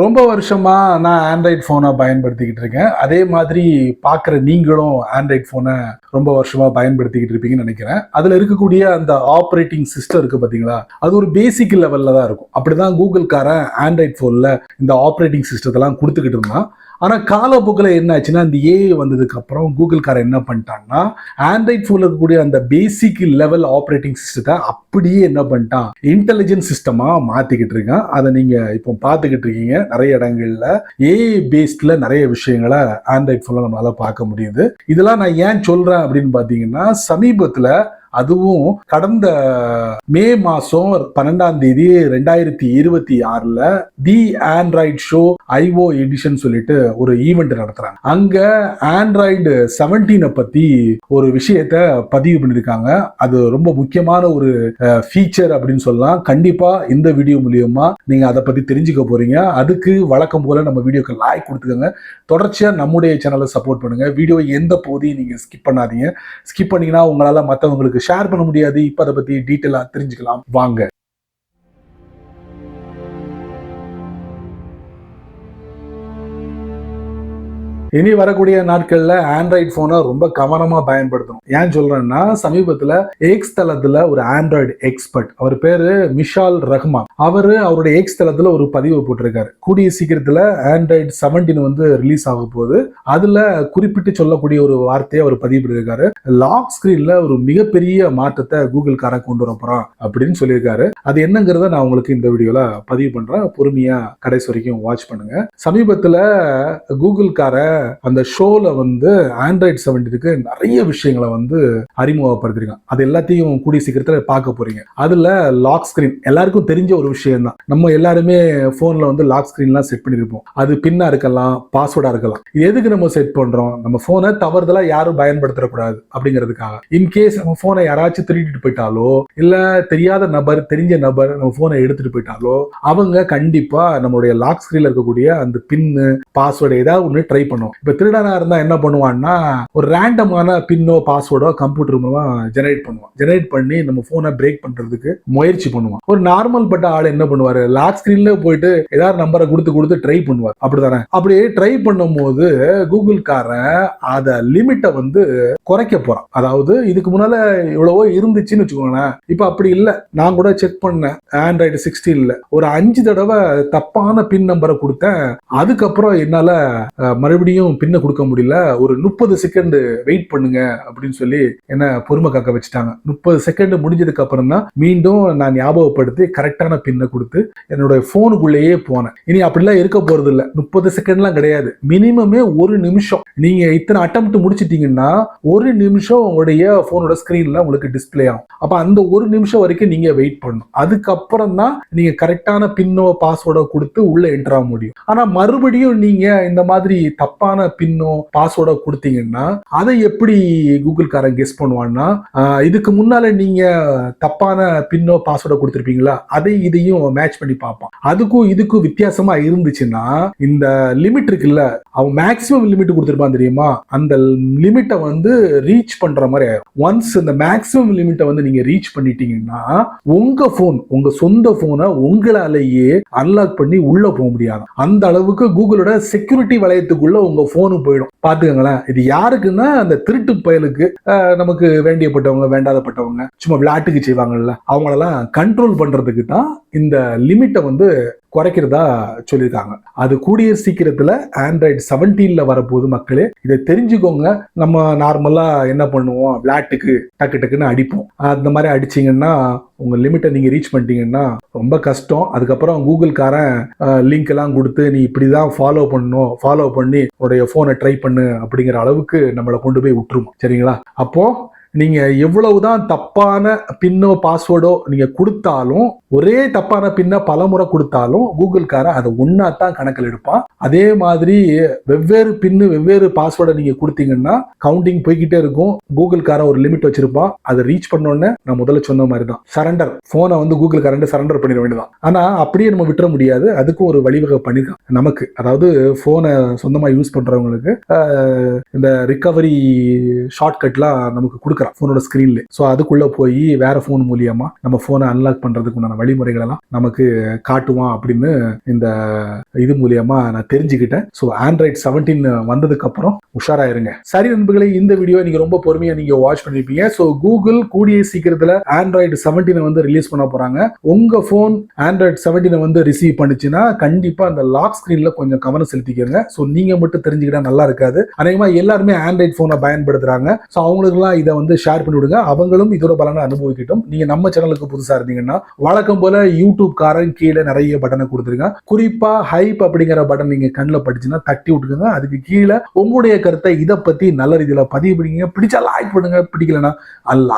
ரொம்ப வருஷமா நான் ஆண்ட்ராய்ட் ஃபோனை பயன்படுத்திக்கிட்டு இருக்கேன். அதே மாதிரி பார்க்குற நீங்களும் ஆண்ட்ராய்ட் ஃபோனை ரொம்ப வருஷமா பயன்படுத்திக்கிட்டு இருப்பீங்கன்னு நினைக்கிறேன். அதில் இருக்கக்கூடிய அந்த ஆப்ரேட்டிங் சிஸ்டம் இருக்கு பார்த்தீங்களா, அது ஒரு பேசிக் லெவலில் தான் இருக்கும். அப்படிதான் கூகுள்காரன் ஆண்ட்ராய்ட் ஃபோனில் இந்த ஆப்ரேட்டிங் சிஸ்டத்தெல்லாம் கொடுத்துக்கிட்டு இருந்தான். ஆனால் காலப்போக்கில் என்ன ஆச்சுன்னா, இந்த ஏஐ வந்ததுக்கு அப்புறம் கூகுள்காரன் என்ன பண்ணிட்டான்னா, ஆண்ட்ராய்ட் ஃபோனில் இருக்கக்கூடிய அந்த பேசிக் லெவல் ஆப்ரேட்டிங் சிஸ்டத்தை அப்படியே என்ன பண்ணிட்டான், இன்டெலிஜென்ட் சிஸ்டமா மாத்திக்கிட்டு இருக்கான். அதை நீங்க இப்போ பார்த்துக்கிட்டு இருக்கீங்க. நிறைய இடங்கள்ல ஏஐ பேஸ்ட்ல நிறைய விஷயங்களை ஆண்ட்ராய்ட் ஃபோன்ல நம்மளால பார்க்க முடியுது. இதெல்லாம் நான் ஏன் சொல்றேன் அப்படின்னு பாத்தீங்கன்னா, சமீபத்துல அதுவும் கடந்த மே மாசம் 12 2026 தி ஆண்ட்ராய்டு ஷோ ஐஓ எடிஷன் சொல்லிட்டு ஒரு ஈவெண்ட் நடத்துறாங்க. அங்க ஆண்ட்ராய்டு 17 பத்தி ஒரு விஷயத்த பதிவு பண்ணிருக்காங்க. அது ரொம்ப முக்கியமான ஒரு ஃபீச்சர் அப்படின்னு சொல்லலாம். கண்டிப்பா இந்த வீடியோ மூலியமா நீங்க அதை பத்தி தெரிஞ்சுக்க போறீங்க. அதுக்கு வழக்கம் போல நம்ம வீடியோக்கு லைக் கொடுத்துக்கோங்க. தொடர்ச்சியா நம்முடைய சேனலை சப்போர்ட் பண்ணுங்க. வீடியோ எந்த பகுதியும் நீங்க ஸ்கிப் பண்ணாதீங்க. ஸ்கிப் பண்ணீங்கன்னா உங்களால மற்றவங்களுக்கு ஷேர் பண்ண முடியாது. இப்ப அதை பத்தி டீட்டெயிலா தெரிஞ்சுக்கலாம் வாங்க. இனி வரக்கூடிய நாட்கள்ல ஆண்ட்ராய்ட் போனை ரொம்ப கவனமா பயன்படுத்தணும். ஏன் சொல்றேன்னா, சமீபத்துல எக்ஸ் தளத்துல ஒரு ஆண்ட்ராய்டு எக்ஸ்பர்ட், அவர் பேரு மிஷால் ரஹ்மான், அவருடைய எக்ஸ் தளத்துல ஒரு பதிவு போட்டிருக்காரு. கூடிய சீக்கிரத்துல ஆண்ட்ராய்டு 17 ரிலீஸ் ஆக போகுது. அதுல குறிப்பிட்டு சொல்லக்கூடிய ஒரு வார்த்தையை அவர் பதிவு பண்ணியிருக்காரு. லாக் ஸ்கிரீன்ல ஒரு மிகப்பெரிய மாற்றத்தை கூகுள் கார கொண்டு வர போறான் அப்படின்னு சொல்லியிருக்காரு. அது என்னங்கிறத நான் உங்களுக்கு இந்த வீடியோல பதிவு பண்றேன். பொறுமையா கடைசி வரைக்கும் வாட்ச் பண்ணுங்க. சமீபத்துல கூகுள் கார அந்த ஷோல ஆண்ட்ராய்டு 17க்கு நிறைய விஷயங்களை அறிமுகப்படுத்திருக்காங்க. அது எல்லாத்தையும் கூடிய சீக்கிரத்துல பார்க்க போறீங்க. அதுல லாக் ஸ்கிரீன் எல்லாருக்கும் தெரிஞ்ச ஒரு விஷயம் தான். நம்ம எல்லாருமே போன்ல லாக் ஸ்கிரீன்லாம் செட் பண்ணிருப்போம். அது பின்னா இருக்கலாம், பாஸ்வேர்டா இருக்கலாம். இது எதுக்கு நம்ம செட் பண்றோம்? நம்ம போனை தவறுதலா யாரும் பயன்படுத்தக்கூடாது அப்படிங்கிறதுக்காக. இன்கேஸ் நம்ம போனை யாராச்சும் திருடிட்டு போயிட்டாலோ, இல்ல தெரியாத நபர், தெரிஞ்ச நபர் நம்ம போனை எடுத்துட்டு போயிட்டாலோ, அவங்க கண்டிப்பா நம்மளுடைய லாக் ஸ்கிரீன்ல இருக்கக்கூடிய அந்த பின்னு, பாஸ்வேர்டு ஏதாவது ஒன்று ட்ரை பண்ணுவோம். இப்ப திருடனா இருந்தா என்ன பண்ணுவான்னா, ஒரு ரேண்டமான பின்னோ பாஸ்வேர்டோ கம்ப்யூட்டர் மூலமா ஜெனரேட் பண்ணி நம்ம போனை பிரேக் பண்றதுக்கு முயற்சி பண்ணுவான். ஒரு நார்மல் பட்ட ஆள் என்ன பண்ணுவாரு, லாக் ஸ்கிரீன்ல போயிட்டு ஏதாவது நம்பரை கொடுத்து ட்ரை பண்ணுவார். அப்படிதானே? அப்படியே ட்ரை பண்ணும் போது கூகுள் காரன் அத லிமிட்டை குறைக்க போறான். அதாவது இதுக்கு முன்னால இவ்வளவோ இருந்துச்சுன்னு வச்சுக்கோங்களேன். இப்ப அப்படி இல்ல. நான் கூட செக் பண்ணேன். ஆண்ட்ராய்டு 16 ஒரு 5 தடவை தப்பான பின் நம்பரை கொடுத்தேன். அதுக்கப்புறம் என்னால மறுபடியும் பின்ன கொடுக்க முடியல. ஒரு 30 செகண்ட் வெயிட் பண்ணுங்க அப்படின்னு சொல்லி என்ன பொறுமை காக்க வச்சுட்டாங்க. 30 செகண்ட் முடிஞ்சதுக்கு அப்புறம் தான் மீண்டும் நான் ஞாபகப்படுத்தி கரெக்டான பின்ன கொடுத்து என்னோட போனுக்குள்ளேயே போனேன். இனி அப்படிலாம் இருக்க போறது இல்ல. 30 செகண்ட்லாம் கிடையாது. மினிமமே 1 நிமிஷம். நீங்க இத்தனை அட்டெம்ப்ட் முடிச்சிட்டீங்கன்னா 1 நிமிஷம் உங்களுடைய போனோட ஸ்கிரீன்ல உங்களுக்கு டிஸ்பிளே ஆகும். அப்ப அந்த 1 நிமிஷம் வரைக்கும் நீங்க வெயிட் பண்ணணும். அதுக்கப்புறம் தான் நீங்க கரெக்டான பின்னோ பாஸ்வேர்டோ கொடுத்து உள்ள என்டர் ஆக முடியும். ஆனா மறுபடியும் நீங்க இந்த மாதிரி தப்பான பின்னோ பாஸ்வேர்டோ கொடுத்தீங்கன்னா அதை எப்படி கூகுள் காரன் கெஸ் பண்ணுவான்னா, இதுக்கு முன்னால நீங்க தப்பான பின்னோ பாஸ்வேர்டோ கொடுத்திருப்பீங்களா, அதை இதையும் மேட்ச் பண்ணி பார்ப்பான். அதுக்கும் இதுக்கும் வித்தியாசமா இருந்துச்சுன்னா, இந்த லிமிட் இருக்குல்ல, அவன் மேக்ஸிமம் லிமிட் கொடுத்திருப்பான் தெரியுமா, அந்த லிமிட்டை ரீச் பண்ற மாதிரி ஆயிரும். ஒன்ஸ் இந்த மேக்ஸிமம் லிமிட்டை நீங்க ரீச் பண்ணிட்டீங்கன்னா உங்க போன், உங்க சொந்த போனை உங்களாலேயே அன்லாக் பண்ணி உள்ள போக முடியாது. அந்த அளவுக்கு கூகுளோட செக்யூரிட்டி வளையத்துக்குள்ள உங்க போனு போயிடும். பாத்துக்கங்களேன். இது யாருக்குன்னா, அந்த திருட்டு பயலுக்கு, நமக்கு வேண்டியப்பட்டவங்க, வேண்டாதப்பட்டவங்க, சும்மா விளையாட்டுக்கு செய்வாங்கல்ல, அவங்களெல்லாம் கண்ட்ரோல் பண்றதுக்கு தான் இந்த லிமிட்டை குறைக்கிறதா சொல்லியிருக்காங்க. அது கூடிய சீக்கிரத்துல ஆண்ட்ராய்டு 17 வரப்போகுது. மக்களே இதை தெரிஞ்சுக்கோங்க. நம்ம நார்மலா என்ன பண்ணுவோம், விளையாட்டுக்கு டக்குன்னு அடிப்போம். அந்த மாதிரி அடிச்சீங்கன்னா உங்க லிமிட்டை நீங்க ரீச் பண்ணிட்டீங்கன்னா ரொம்ப கஷ்டம். அதுக்கப்புறம் கூகுள் காரன் லிங்க் எல்லாம் கொடுத்து நீ இப்படிதான் ஃபாலோ பண்ணி உடைய போனை ட்ரை பண்ணு அப்படிங்கிற அளவுக்கு நம்மளை கொண்டு போய் விட்டுருமா. சரிங்களா? அப்போ நீங்க எவ்வளவுதான் தப்பான பின்னோ பாஸ்வேர்டோ நீங்க கொடுத்தாலும், ஒரே தப்பான பின்ன பலமுறை கொடுத்தாலும் கூகுள் காரன் அதை ஒன்னாத்தான் கணக்கில் எடுப்பான். அதே மாதிரி வெவ்வேறு பின்னு வெவ்வேறு பாஸ்வேர்டை நீங்க கொடுத்தீங்கன்னா கவுண்டிங் போய்கிட்டே இருக்கும். கூகுள் காரன் ஒரு லிமிட் வச்சிருப்பான். அதை ரீச் பண்ணோன்னு நான் முதல்ல சொன்ன மாதிரி தான் சரண்டர், போனை கூகுள் காரன் சரண்டர் பண்ணிட வேண்டியதான். ஆனா அப்படியே நம்ம விட்டுற முடியாது. அதுக்கும் ஒரு வழிவகை பண்ணிருக்கான் நமக்கு. அதாவது போனை சொந்தமா யூஸ் பண்றவங்களுக்கு இந்த ரிகவரி ஷார்ட்கட்லாம் நமக்கு கொடுக்குறாங்க. பாக்குறான் போனோட ஸ்கிரீன்ல. ஸோ அதுக்குள்ள போய் வேற போன் மூலியமா நம்ம போனை அன்லாக் பண்றதுக்கு உண்டான வழிமுறைகள் எல்லாம் நமக்கு காட்டுவான் அப்படின்னு இந்த இது மூலியமா நான் தெரிஞ்சுக்கிட்டேன். ஸோ ஆண்ட்ராய்டு 17 வந்ததுக்கு அப்புறம் உஷாராயிருங்க. சரி நண்பர்களே, இந்த வீடியோ நீங்க ரொம்ப பொறுமையா நீங்க வாட்ச் பண்ணிருப்பீங்க. ஸோ கூகுள் கூடிய சீக்கிரத்துல ஆண்ட்ராய்டு 17 வந்து ரிலீஸ் பண்ண போறாங்க. உங்க போன் ஆண்ட்ராய்டு 17 வந்து ரிசீவ் பண்ணுச்சுன்னா கண்டிப்பா அந்த லாக் ஸ்கிரீன்ல கொஞ்சம் கவனம் செலுத்திக்கிறங்க. ஸோ நீங்க மட்டும் தெரிஞ்சுக்கிட்டா நல்லா இருக்காது. அநேகமா எல்லாருமே ஆண்ட்ராய்டு போனை பயன்படுத்துறாங்க. ஸோ அவங்களுக்குலாம் இதை வந்து ஷேர் பண்ணி விடுங்க. அவங்களும் இதோட பலனை அனுபவிக்கட்டும். நீங்க நம்ம சேனலுக்கு புதுசா இருந்தீங்கன்னா வழக்கம் போல யூடியூப் காரன் கீழே நிறைய பட்டனை கொடுத்துருங்க. குறிப்பா ஹைப் அப்படிங்கிற பட்டன் நீங்க கண்ணில் படிச்சுன்னா தட்டி விட்டுருங்க. அதுக்கு கீழே உங்களுடைய கருத்தை இதை பத்தி நல்ல ரீதியில பதிவு பண்ணுங்க. பிடிச்சா லைக் பண்ணுங்க, பிடிக்கலன்னா அல்ல